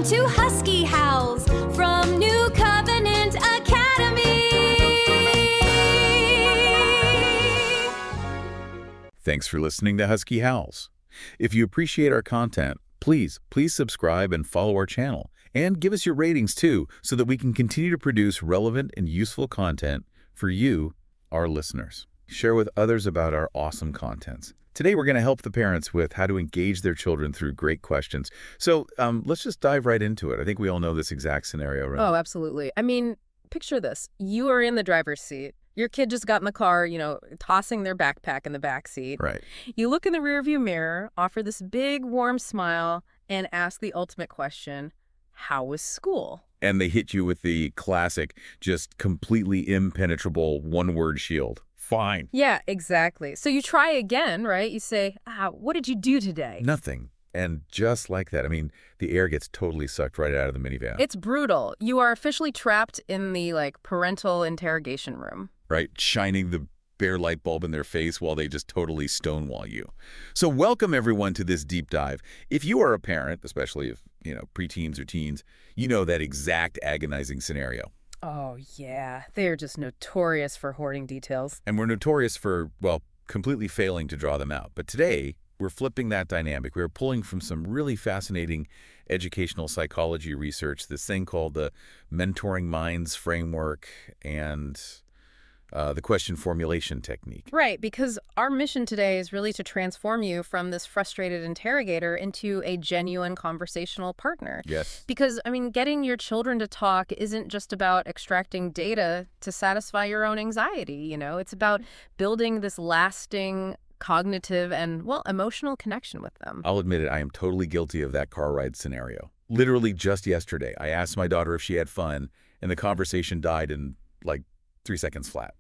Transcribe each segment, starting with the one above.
Welcome to Husky Howls from New Covenant Academy. Thanks for listening to Husky Howls. If you appreciate our content, please subscribe and follow our channel. And give us your ratings too, so that we can continue to produce relevant and useful content for you, our listeners. Share with others about our awesome contents. Today, we're going to help the parents with how to engage their children through great questions. So let's just dive right into it. I think we all know this exact scenario, right? Oh, absolutely. I mean, picture this. You are in the driver's seat. Your kid just got in the car, tossing their backpack in the back seat. Right. You look in the rearview mirror, offer this big, warm smile, and ask the ultimate question, how was school? And they hit you with the classic, just completely impenetrable one-word shield. Fine. Yeah, exactly. So you try again, right? You say, what did you do today? Nothing. And just like that, I mean, the air gets totally sucked right out of the minivan. It's brutal. You are officially trapped in the, parental interrogation room. Right? Shining the bare light bulb in their face while they just totally stonewall you. So welcome, everyone, to this deep dive. If you are a parent, especially if, preteens or teens, you know that exact agonizing scenario. Oh, yeah. They're just notorious for hoarding details. And we're notorious for, well, completely failing to draw them out. But today, we're flipping that dynamic. We're pulling from some really fascinating educational psychology research, this thing called the Mentoring Minds Framework and the question formulation technique. Right, because our mission today is really to transform you from this frustrated interrogator into a genuine conversational partner. Yes. Because, getting your children to talk isn't just about extracting data to satisfy your own anxiety, It's about building this lasting cognitive and, emotional connection with them. I'll admit it, I am totally guilty of that car ride scenario. Literally just yesterday, I asked my daughter if she had fun, and the conversation died in, 3 seconds flat.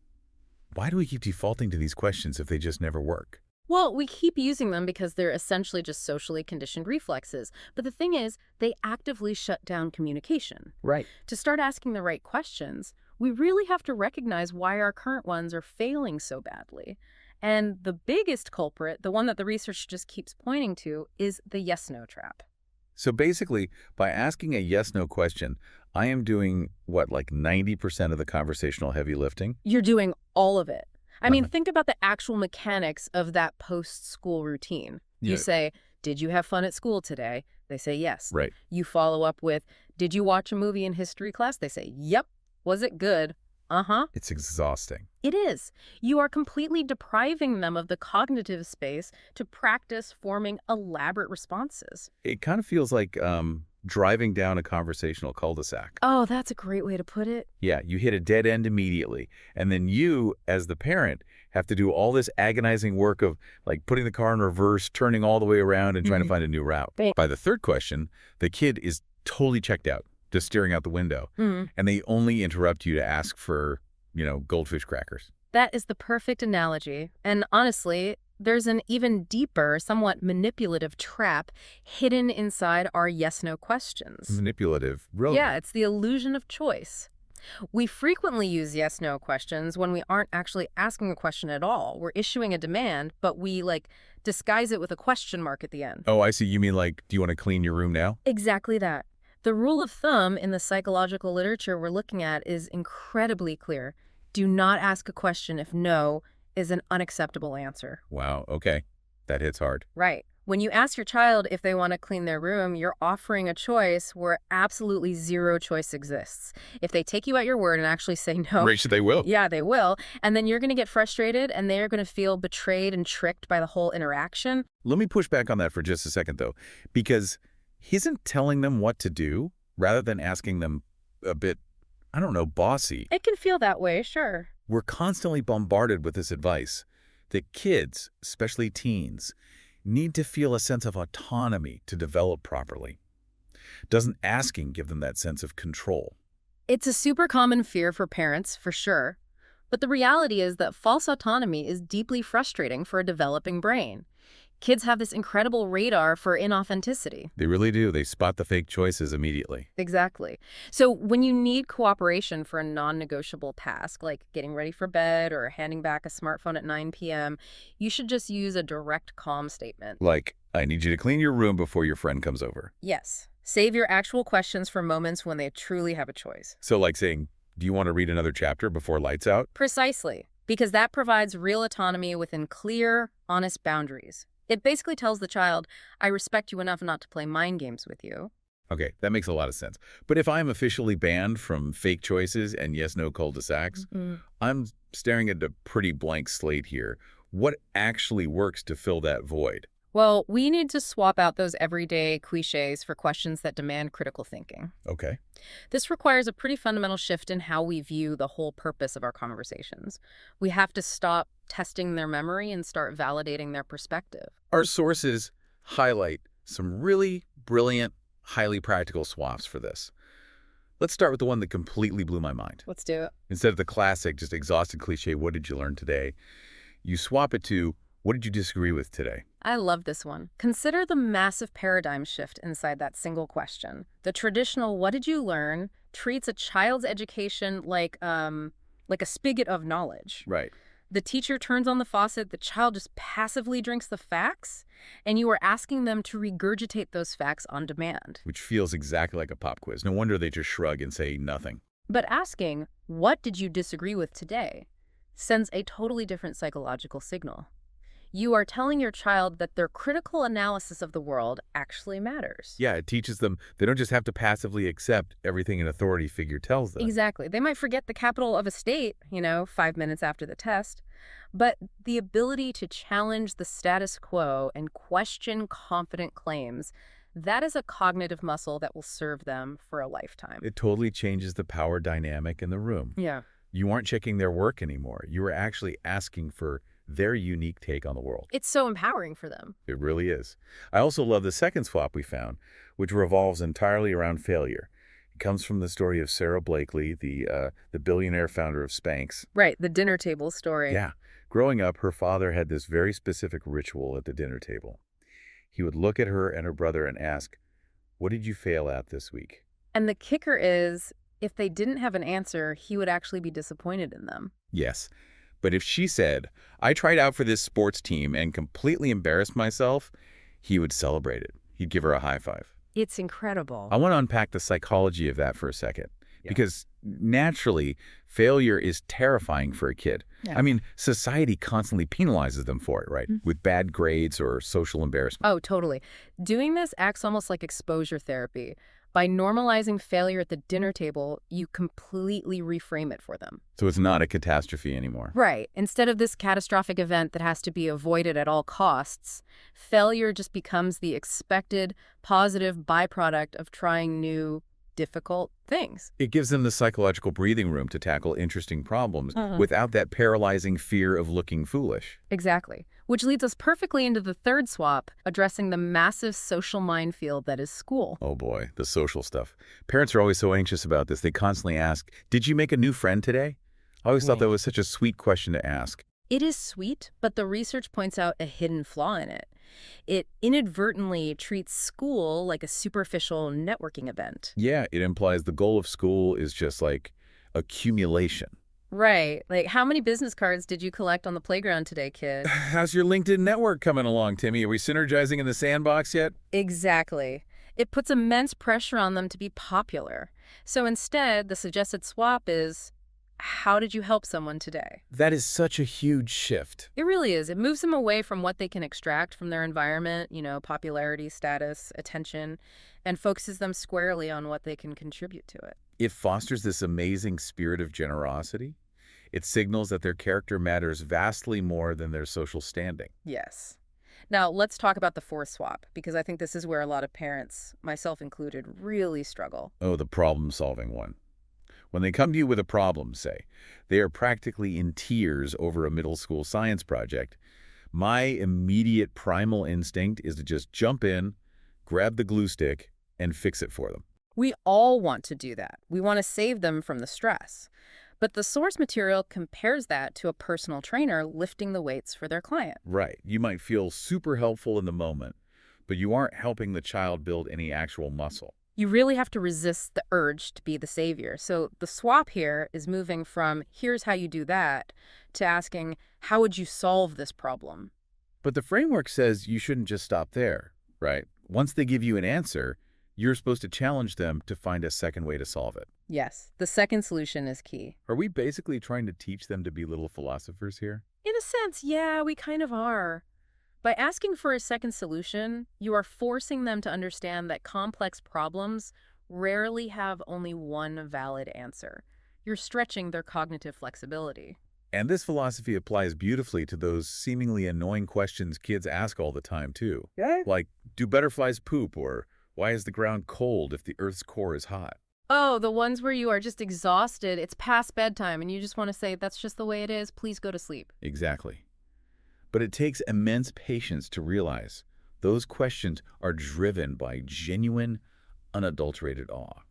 Why do we keep defaulting to these questions if they just never work? Well, we keep using them because they're essentially just socially conditioned reflexes. But the thing is, they actively shut down communication. Right. To start asking the right questions, we really have to recognize why our current ones are failing so badly. And the biggest culprit, the one that the research just keeps pointing to, is the yes-no trap. So basically, by asking a yes-no question, I am doing, 90% of the conversational heavy lifting? You're doing all of it. Think about the actual mechanics of that post-school routine. You say, did you have fun at school today? They say yes. Right. You follow up with, did you watch a movie in history class? They say, yep. Was it good? Uh-huh. It's exhausting. It is. You are completely depriving them of the cognitive space to practice forming elaborate responses. It kind of feels like driving down a conversational cul-de-sac. Oh, that's a great way to put it. Yeah, you hit a dead end immediately. And then you, as the parent, have to do all this agonizing work of putting the car in reverse, turning all the way around and trying to find a new route. By the third question, the kid is totally checked out, just staring out the window. And they only interrupt you to ask for, goldfish crackers. That is the perfect analogy. And honestly, there's an even deeper, somewhat manipulative trap hidden inside our yes-no questions. Manipulative, really? Yeah, it's the illusion of choice. We frequently use yes-no questions when we aren't actually asking a question at all. We're issuing a demand, but we, disguise it with a question mark at the end. Oh, I see. You mean do you want to clean your room now? Exactly that. The rule of thumb in the psychological literature we're looking at is incredibly clear. Do not ask a question if no is an unacceptable answer. Wow, okay. That hits hard. Right. When you ask your child if they want to clean their room, you're offering a choice where absolutely zero choice exists. If they take you at your word and actually say no... Rachel, they will. Yeah, they will. And then you're going to get frustrated and they're going to feel betrayed and tricked by the whole interaction. Let me push back on that for just a second, though, because isn't telling them what to do rather than asking them a bit, bossy? It can feel that way, sure. We're constantly bombarded with this advice that kids, especially teens, need to feel a sense of autonomy to develop properly. Doesn't asking give them that sense of control? It's a super common fear for parents, for sure. But the reality is that false autonomy is deeply frustrating for a developing brain. Kids have this incredible radar for inauthenticity. They really do. They spot the fake choices immediately. Exactly. So when you need cooperation for a non-negotiable task, like getting ready for bed or handing back a smartphone at 9 p.m., you should just use a direct, calm statement. Like, I need you to clean your room before your friend comes over. Yes. Save your actual questions for moments when they truly have a choice. So like saying, do you want to read another chapter before lights out? Precisely, because that provides real autonomy within clear, honest boundaries. It basically tells the child, I respect you enough not to play mind games with you. Okay, that makes a lot of sense. But if I'm officially banned from fake choices and yes-no cul-de-sacs, I'm staring at a pretty blank slate here. What actually works to fill that void? Well, we need to swap out those everyday cliches for questions that demand critical thinking. Okay. This requires a pretty fundamental shift in how we view the whole purpose of our conversations. We have to stop testing their memory and start validating their perspective. Our sources highlight some really brilliant, highly practical swaps for this. Let's start with the one that completely blew my mind. Let's do it. Instead of the classic, just exhausted cliche, what did you learn today? You swap it to, what did you disagree with today? I love this one. Consider the massive paradigm shift inside that single question. The traditional "what did you learn" treats a child's education like a spigot of knowledge. Right. The teacher turns on the faucet, the child just passively drinks the facts, and you are asking them to regurgitate those facts on demand. Which feels exactly like a pop quiz. No wonder they just shrug and say nothing. But asking, "what did you disagree with today?" sends a totally different psychological signal. You are telling your child that their critical analysis of the world actually matters. Yeah, it teaches them they don't just have to passively accept everything an authority figure tells them. Exactly. They might forget the capital of a state, 5 minutes after the test. But the ability to challenge the status quo and question confident claims, that is a cognitive muscle that will serve them for a lifetime. It totally changes the power dynamic in the room. Yeah. You aren't checking their work anymore. You are actually asking for their unique take on the world. It's so empowering for them. It really is. I also love the second swap we found, which revolves entirely around failure. It comes from the story of Sarah Blakely, the billionaire founder of Spanx. Right, the dinner table story. Yeah. Growing up, her father had this very specific ritual at the dinner table. He would look at her and her brother and ask, what did you fail at this week? And the kicker is, if they didn't have an answer, he would actually be disappointed in them. Yes. But if she said, I tried out for this sports team and completely embarrassed myself, he would celebrate it. He'd give her a high five. It's incredible. I want to unpack the psychology of that for a second. Yeah. Because naturally, failure is terrifying for a kid. Yeah. I mean, society constantly penalizes them for it, right? With bad grades or social embarrassment. Oh, totally. Doing this acts almost like exposure therapy. By normalizing failure at the dinner table, you completely reframe it for them. So it's not a catastrophe anymore. Right. Instead of this catastrophic event that has to be avoided at all costs, failure just becomes the expected, positive byproduct of trying new, difficult things. It gives them the psychological breathing room to tackle interesting problems without that paralyzing fear of looking foolish. Exactly. Which leads us perfectly into the third swap, addressing the massive social minefield that is school. Oh boy, the social stuff. Parents are always so anxious about this. They constantly ask, did you make a new friend today? I always thought that was such a sweet question to ask. It is sweet, but the research points out a hidden flaw in it. It inadvertently treats school like a superficial networking event. Yeah, it implies the goal of school is just like accumulation. Right. Like, how many business cards did you collect on the playground today, kid? How's your LinkedIn network coming along, Timmy? Are we synergizing in the sandbox yet? Exactly. It puts immense pressure on them to be popular. So instead, the suggested swap is, how did you help someone today? That is such a huge shift. It really is. It moves them away from what they can extract from their environment, popularity, status, attention, and focuses them squarely on what they can contribute to it. It fosters this amazing spirit of generosity. It signals that their character matters vastly more than their social standing. Yes. Now, let's talk about the fourth swap, because I think this is where a lot of parents, myself included, really struggle. Oh, the problem-solving one. When they come to you with a problem, say, they are practically in tears over a middle school science project, my immediate primal instinct is to just jump in, grab the glue stick, and fix it for them. We all want to do that. We want to save them from the stress. But the source material compares that to a personal trainer lifting the weights for their client. Right. You might feel super helpful in the moment, but you aren't helping the child build any actual muscle. You really have to resist the urge to be the savior. So the swap here is moving from, here's how you do that, to asking, how would you solve this problem? But the framework says you shouldn't just stop there, right? Once they give you an answer, You're supposed to challenge them to find a second way to solve it. Yes, the second solution is key. Are we basically trying to teach them to be little philosophers here? In a sense, yeah, we kind of are. By asking for a second solution, you are forcing them to understand that complex problems rarely have only one valid answer. You're stretching their cognitive flexibility. And this philosophy applies beautifully to those seemingly annoying questions kids ask all the time, too. Yeah. Like, do butterflies poop? Or why is the ground cold if the Earth's core is hot? Oh, the ones where you are just exhausted, it's past bedtime, and you just want to say, that's just the way it is, please go to sleep. Exactly. But it takes immense patience to realize those questions are driven by genuine, unadulterated awe.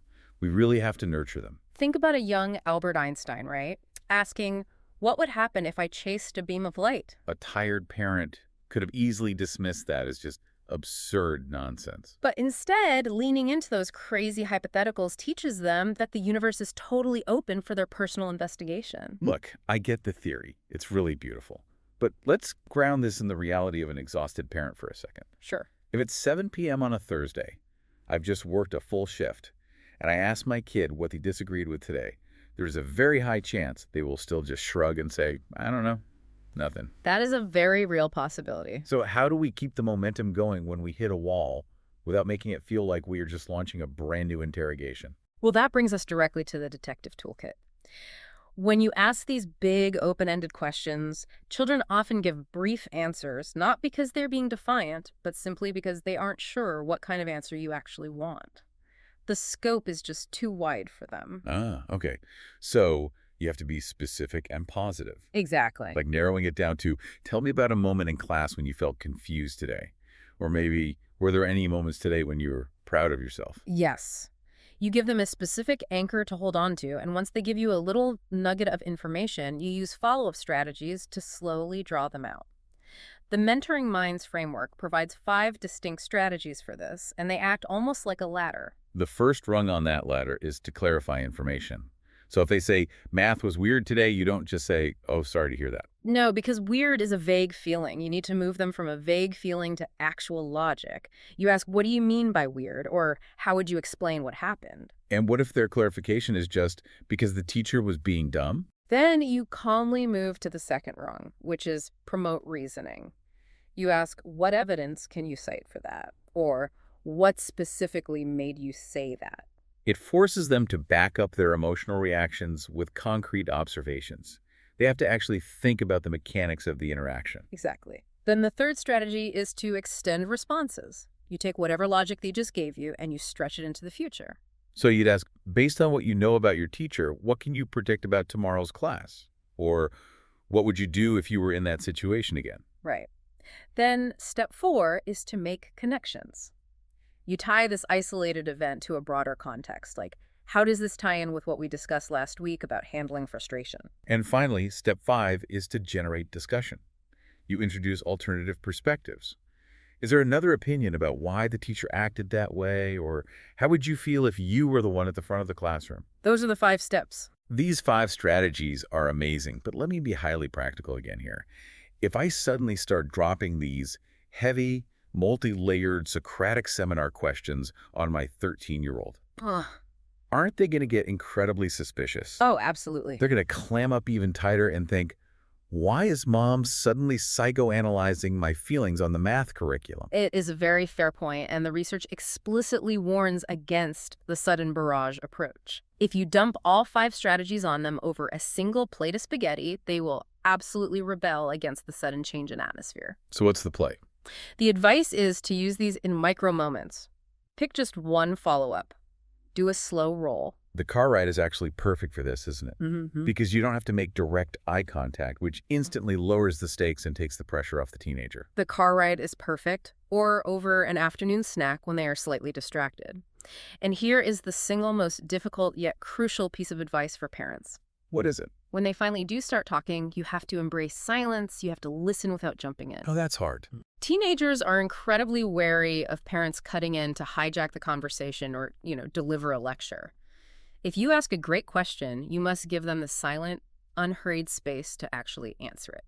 We really have to nurture them. Think about a young Albert Einstein, right? Asking, what would happen if I chased a beam of light? A tired parent could have easily dismissed that as just absurd nonsense. But instead, leaning into those crazy hypotheticals teaches them that the universe is totally open for their personal investigation. Look, I get the theory. It's really beautiful. But let's ground this in the reality of an exhausted parent for a second. Sure. If it's 7 p.m. on a Thursday, I've just worked a full shift, and I ask my kid what they disagreed with today, there's a very high chance they will still just shrug and say, I don't know, nothing. That is a very real possibility. So how do we keep the momentum going when we hit a wall without making it feel like we are just launching a brand new interrogation? Well, that brings us directly to the detective toolkit. When you ask these big, open-ended questions, children often give brief answers, not because they're being defiant, but simply because they aren't sure what kind of answer you actually want. The scope is just too wide for them. Ah, okay. So you have to be specific and positive. Exactly. Like narrowing it down to, tell me about a moment in class when you felt confused today. Or maybe, were there any moments today when you were proud of yourself? Yes. You give them a specific anchor to hold on to, and once they give you a little nugget of information, you use follow-up strategies to slowly draw them out. The Mentoring Minds framework provides 5 distinct strategies for this, and they act almost like a ladder. The first rung on that ladder is to clarify information. So if they say, math was weird today, you don't just say, oh, sorry to hear that. No, because weird is a vague feeling. You need to move them from a vague feeling to actual logic. You ask, what do you mean by weird? Or how would you explain what happened? And what if their clarification is just because the teacher was being dumb? Then you calmly move to the second rung, which is promote reasoning. You ask, what evidence can you cite for that? Or what specifically made you say that? It forces them to back up their emotional reactions with concrete observations. They have to actually think about the mechanics of the interaction. Exactly. Then the third strategy is to extend responses. You take whatever logic they just gave you and you stretch it into the future. So you'd ask, based on what you know about your teacher, what can you predict about tomorrow's class? Or what would you do if you were in that situation again? Right. Then step 4 is to make connections. You tie this isolated event to a broader context, like how does this tie in with what we discussed last week about handling frustration? And finally, step 5 is to generate discussion. You introduce alternative perspectives. Is there another opinion about why the teacher acted that way? Or how would you feel if you were the one at the front of the classroom? Those are the 5 steps. These 5 strategies are amazing, but let me be highly practical again here. If I suddenly start dropping these heavy, multi-layered Socratic seminar questions on my 13-year-old, aren't they going to get incredibly suspicious? Oh, absolutely. They're going to clam up even tighter and think, why is mom suddenly psychoanalyzing my feelings on the math curriculum? It is a very fair point, and the research explicitly warns against the sudden barrage approach. If you dump all 5 strategies on them over a single plate of spaghetti, they will absolutely rebel against the sudden change in atmosphere. So what's the play? The advice is to use these in micro moments. Pick just one follow-up. Do a slow roll. The car ride is actually perfect for this, isn't it? Mm-hmm. Because you don't have to make direct eye contact, which instantly lowers the stakes and takes the pressure off the teenager. The car ride is perfect, or over an afternoon snack when they are slightly distracted. And here is the single most difficult yet crucial piece of advice for parents. What is it? When they finally do start talking, you have to embrace silence. You have to listen without jumping in. Oh, that's hard. Teenagers are incredibly wary of parents cutting in to hijack the conversation or, deliver a lecture. If you ask a great question, you must give them the silent, unhurried space to actually answer it.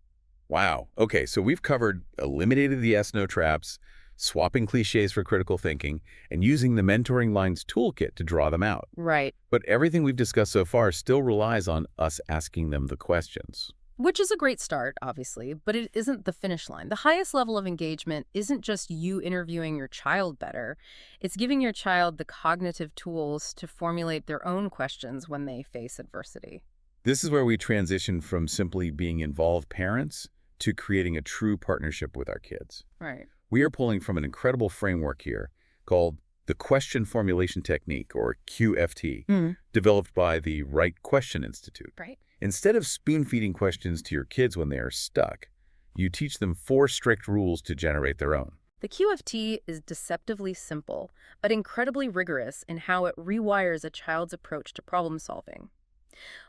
Wow. Okay, so we've covered eliminated the yes-no traps, swapping cliches for critical thinking, and using the Mentoring Lines toolkit to draw them out. Right. But everything we've discussed so far still relies on us asking them the questions. Which is a great start, obviously, but it isn't the finish line. The highest level of engagement isn't just you interviewing your child better. It's giving your child the cognitive tools to formulate their own questions when they face adversity. This is where we transition from simply being involved parents to creating a true partnership with our kids. Right. We are pulling from an incredible framework here called the Question Formulation Technique, or QFT, developed by the Right Question Institute. Right. Instead of spoon-feeding questions to your kids when they are stuck, you teach them 4 strict rules to generate their own. The QFT is deceptively simple, but incredibly rigorous in how it rewires a child's approach to problem solving.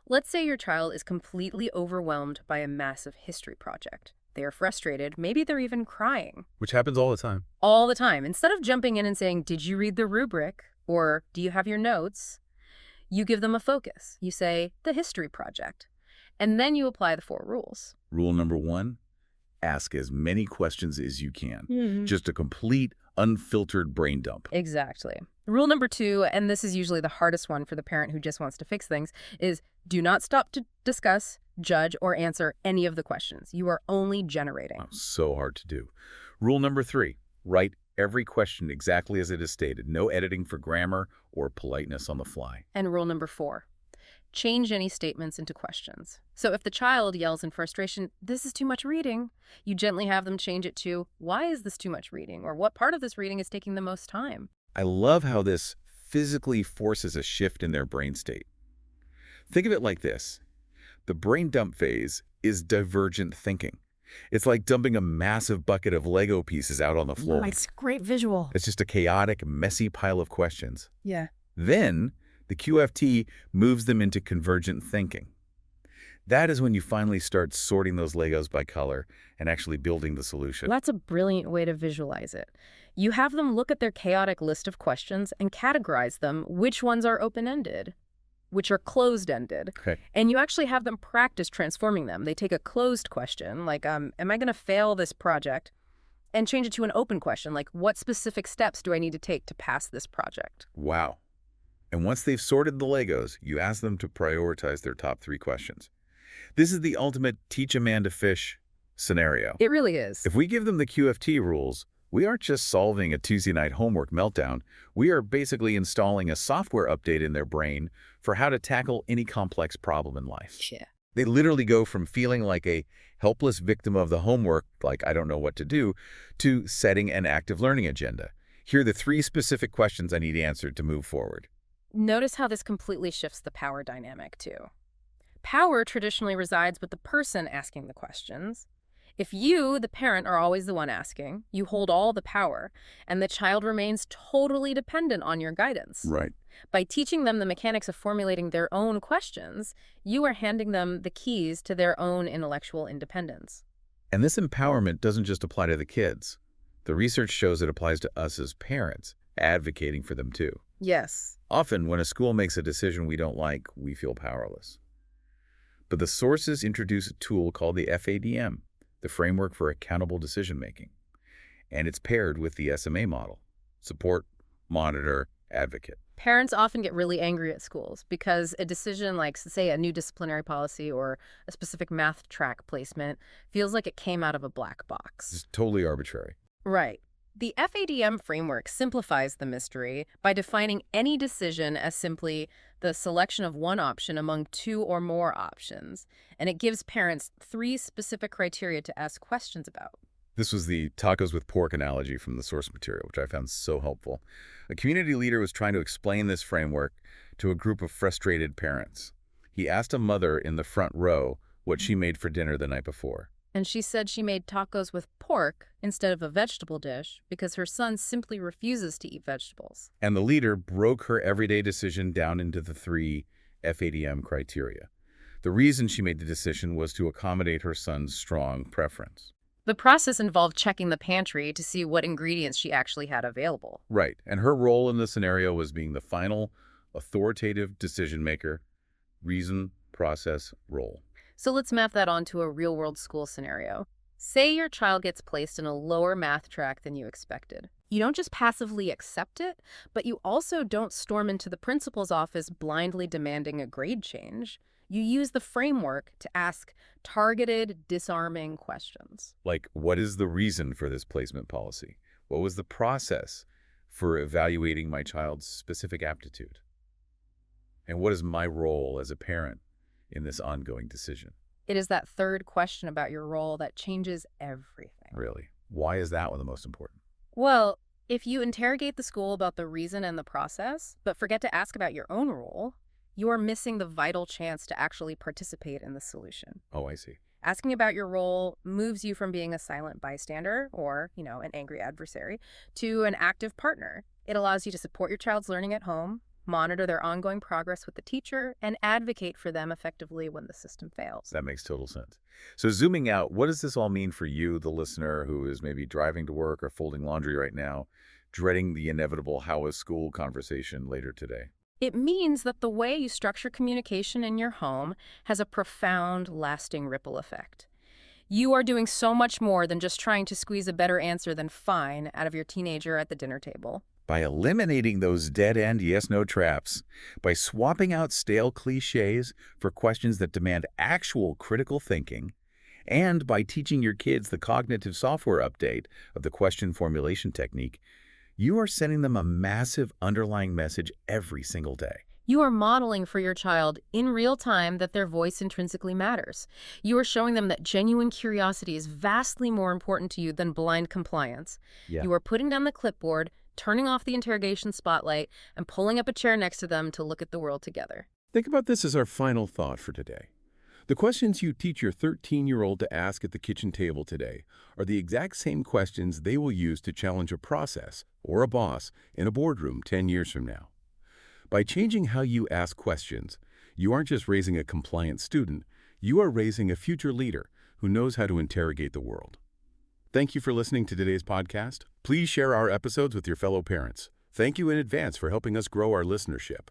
Let's say your child is completely overwhelmed by a massive history project. They are frustrated, maybe they're even crying. Which happens all the time. All the time. Instead of jumping in and saying, "Did you read the rubric?" or "Do you have your notes?" you give them a focus. You say, "The history project." And then you apply the 4 rules. Rule number 1, ask as many questions as you can. Just a complete, unfiltered brain dump. Exactly. Rule number 2, and this is usually the hardest one for the parent who just wants to fix things, is do not stop to discuss, judge, or answer any of the questions. You are only generating. Oh, so hard to do. Rule number 3, write every question exactly as it is stated. No editing for grammar or politeness on the fly. And rule number 4, change any statements into questions. So if the child yells in frustration, "This is too much reading," you gently have them change it to, "Why is this too much reading?" or "What part of this reading is taking the most time?" I love how this physically forces a shift in their brain state. Think of it like this. The brain dump phase is divergent thinking. It's like dumping a massive bucket of Lego pieces out on the floor. Nice, great visual. It's just a chaotic, messy pile of questions. Yeah. Then, the QFT moves them into convergent thinking. That is when you finally start sorting those Legos by color and actually building the solution. That's a brilliant way to visualize it. You have them look at their chaotic list of questions and categorize them, which ones are open-ended, which are closed-ended. Okay. And you actually have them practice transforming them. They take a closed question, like, am I going to fail this project? And change it to an open question, like, what specific steps do I need to take to pass this project? Wow. And once they've sorted the Legos, you ask them to prioritize their top 3 questions. This is the ultimate teach a man to fish scenario. It really is. If we give them the QFT rules, we aren't just solving a Tuesday night homework meltdown. We are basically installing a software update in their brain for how to tackle any complex problem in life. Yeah. They literally go from feeling like a helpless victim of the homework, like I don't know what to do, to setting an active learning agenda. Here are the 3 specific questions I need answered to move forward. Notice how this completely shifts the power dynamic, too. Power traditionally resides with the person asking the questions. If you, the parent, are always the one asking, you hold all the power, and the child remains totally dependent on your guidance. Right. By teaching them the mechanics of formulating their own questions, you are handing them the keys to their own intellectual independence. And this empowerment doesn't just apply to the kids. The research shows it applies to us as parents, advocating for them too. Yes. Often, when a school makes a decision we don't like, we feel powerless. But the sources introduce a tool called the FADM, the Framework for Accountable Decision-Making. And it's paired with the SMA model: support, monitor, advocate. Parents often get really angry at schools because a decision like, say, a new disciplinary policy or a specific math track placement feels like it came out of a black box. It's totally arbitrary. Right. The FADM framework simplifies the mystery by defining any decision as simply the selection of one option among 2 or more options, and it gives parents 3 specific criteria to ask questions about. This was the tacos with pork analogy from the source material, which I found so helpful. A community leader was trying to explain this framework to a group of frustrated parents. He asked a mother in the front row what she made for dinner the night before. And she said she made tacos with pork instead of a vegetable dish because her son simply refuses to eat vegetables. And the leader broke her everyday decision down into the 3 FADM criteria. The reason she made the decision was to accommodate her son's strong preference. The process involved checking the pantry to see what ingredients she actually had available. Right, and her role in the scenario was being the final, authoritative decision maker, reason, process, role. So let's map that onto a real-world school scenario. Say your child gets placed in a lower math track than you expected. You don't just passively accept it, but you also don't storm into the principal's office blindly demanding a grade change. You use the framework to ask targeted, disarming questions. Like, what is the reason for this placement policy? What was the process for evaluating my child's specific aptitude? And what is my role as a parent in this ongoing decision? It is that third question about your role that changes everything. Really? Why is that one the most important? Well, if you interrogate the school about the reason and the process, but forget to ask about your own role, you are missing the vital chance to actually participate in the solution. Oh, I see. Asking about your role moves you from being a silent bystander or, an angry adversary to an active partner. It allows you to support your child's learning at home, monitor their ongoing progress with the teacher, and advocate for them effectively when the system fails. That makes total sense. So zooming out, what does this all mean for you, the listener, who is maybe driving to work or folding laundry right now, dreading the inevitable how is school conversation later today? It means that the way you structure communication in your home has a profound, lasting ripple effect. You are doing so much more than just trying to squeeze a better answer than fine out of your teenager at the dinner table. By eliminating those dead-end yes-no traps, by swapping out stale cliches for questions that demand actual critical thinking, and by teaching your kids the cognitive software update of the question formulation technique, you are sending them a massive underlying message every single day. You are modeling for your child in real time that their voice intrinsically matters. You are showing them that genuine curiosity is vastly more important to you than blind compliance. Yeah. You are putting down the clipboard, turning off the interrogation spotlight, and pulling up a chair next to them to look at the world together. Think about this as our final thought for today. The questions you teach your 13-year-old to ask at the kitchen table today are the exact same questions they will use to challenge a process or a boss in a boardroom 10 years from now. By changing how you ask questions, you aren't just raising a compliant student, you are raising a future leader who knows how to interrogate the world. Thank you for listening to today's podcast. Please share our episodes with your fellow parents. Thank you in advance for helping us grow our listenership.